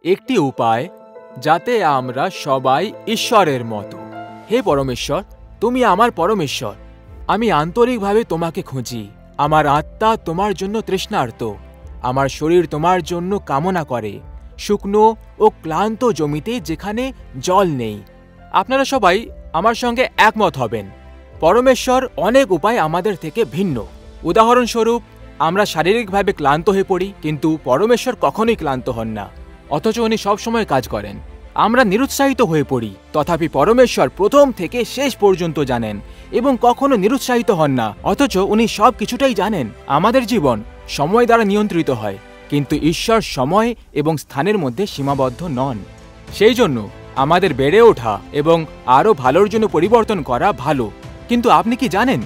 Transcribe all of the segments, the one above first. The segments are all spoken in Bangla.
একটি উপায় যাতে আমরা সবাই ঈশ্বরের মতো। হে পরমেশ্বর, তুমি আমার পরমেশ্বর। আমি আন্তরিকভাবে তোমাকে খুঁজি। আমার আত্মা তোমার জন্য তৃষ্ণার্ত, আমার শরীর তোমার জন্য কামনা করে, শুকনো ও ক্লান্ত জমিতে যেখানে জল নেই। আপনারা সবাই আমার সঙ্গে একমত হবেন, পরমেশ্বর অনেক উপায় আমাদের থেকে ভিন্ন। উদাহরণস্বরূপ, আমরা শারীরিকভাবে ক্লান্ত হয়ে পড়ি, কিন্তু পরমেশ্বর কখনোই ক্লান্ত হন না, অথচ উনি সবসময় কাজ করেন। আমরা নিরুৎসাহিত হয়ে পড়ি, তথাপি পরমেশ্বর প্রথম থেকে শেষ পর্যন্ত জানেন এবং কখনো নিরুৎসাহিত হন না, অথচ উনি সব কিছুটাই জানেন। আমাদের জীবন সময় দ্বারা নিয়ন্ত্রিত হয়, কিন্তু ঈশ্বর সময় এবং স্থানের মধ্যে সীমাবদ্ধ নন। সেই জন্য আমাদের বেড়ে ওঠা এবং আরও ভালোর জন্য পরিবর্তন করা ভালো। কিন্তু আপনি কি জানেন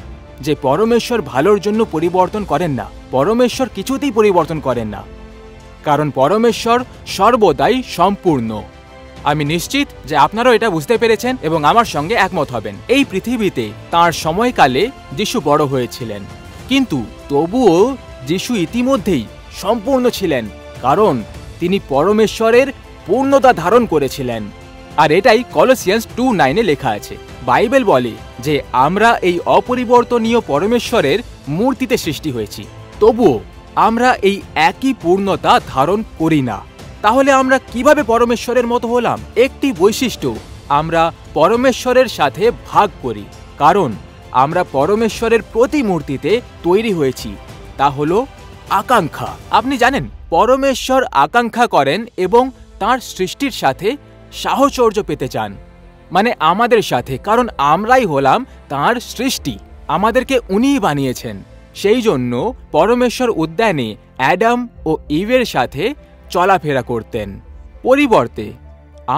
যে পরমেশ্বর ভালোর জন্য পরিবর্তন করেন না? পরমেশ্বর কিছুতেই পরিবর্তন করেন না, কারণ পরমেশ্বর সর্বদাই সম্পূর্ণ। আমি নিশ্চিত যে আপনারাও এটা বুঝতে পেরেছেন এবং আমার সঙ্গে একমত হবেন। এই পৃথিবীতে তাঁর সময়কালে যিশু বড় হয়েছিলেন, কিন্তু তবুও যিশু ইতিমধ্যেই সম্পূর্ণ ছিলেন, কারণ তিনি পরমেশ্বরের পূর্ণতা ধারণ করেছিলেন। আর এটাই কলোসিয়ান্স 2:9 লেখা আছে। বাইবেল বলে যে আমরা এই অপরিবর্তনীয় পরমেশ্বরের মূর্তিতে সৃষ্টি হয়েছি, তবুও আমরা এই একই পূর্ণতা ধারণ করি না। তাহলে আমরা কিভাবে পরমেশ্বরের মতো হলাম? একটি বৈশিষ্ট্য আমরা পরমেশ্বরের সাথে ভাগ করি, কারণ আমরা পরমেশ্বরের প্রতিমূর্তিতে তৈরি হয়েছি। তা হলো আকাঙ্ক্ষা। আপনি জানেন, পরমেশ্বর আকাঙ্ক্ষা করেন এবং তাঁর সৃষ্টির সাথে সাহচর্য পেতে চান, মানে আমাদের সাথে, কারণ আমরাই হলাম তাঁর সৃষ্টি। আমাদেরকে উনিই বানিয়েছেন। সেই জন্য পরমেশ্বর উদ্যানে অ্যাডাম ও ইভের সাথে চলাফেরা করতেন। পরিবর্তে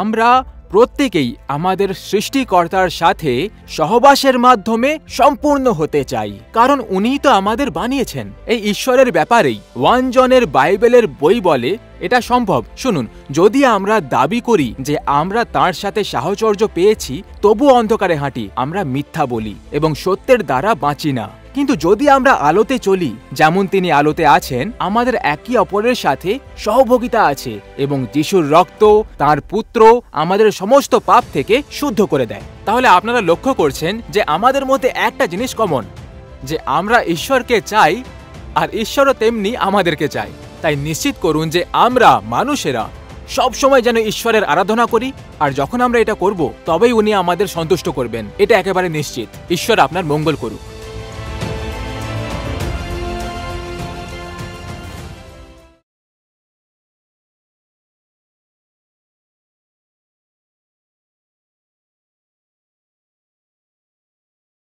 আমরা প্রত্যেকেই আমাদের সৃষ্টিকর্তার সাথে সহবাসের মাধ্যমে সম্পূর্ণ হতে চাই, কারণ উনিই তো আমাদের বানিয়েছেন। এই ঈশ্বরের ব্যাপারেই 1 জনের বাইবেলের বই বলে এটা সম্ভব। শুনুন, যদি আমরা দাবি করি যে আমরা তাঁর সাথে সাহচর্য পেয়েছি, তবু অন্ধকারে হাঁটি, আমরা মিথ্যা বলি এবং সত্যের দ্বারা বাঁচি না। কিন্তু যদি আমরা আলোতে চলি যেমন তিনি আলোতে আছেন, আমাদের একে অপরের সাথে সহযোগিতা আছে এবং যিশুর রক্ত, তাঁর পুত্র, আমাদের সমস্ত পাপ থেকে শুদ্ধ করে দেয়। তাহলে আপনারা লক্ষ্য করছেন যে আমাদের মধ্যে একটা জিনিস কমন, যে আমরা ঈশ্বরকে চাই আর ঈশ্বরও তেমনি আমাদেরকে চাই। তাই নিশ্চিত করুন যে আমরা মানুষেরা সব সময় যেন ঈশ্বরের আরাধনা করি, আর যখন আমরা এটা করব তবেই উনি আমাদের সন্তুষ্ট করবেন। এটা একেবারে নিশ্চিত। ঈশ্বর আপনার মঙ্গল করুক।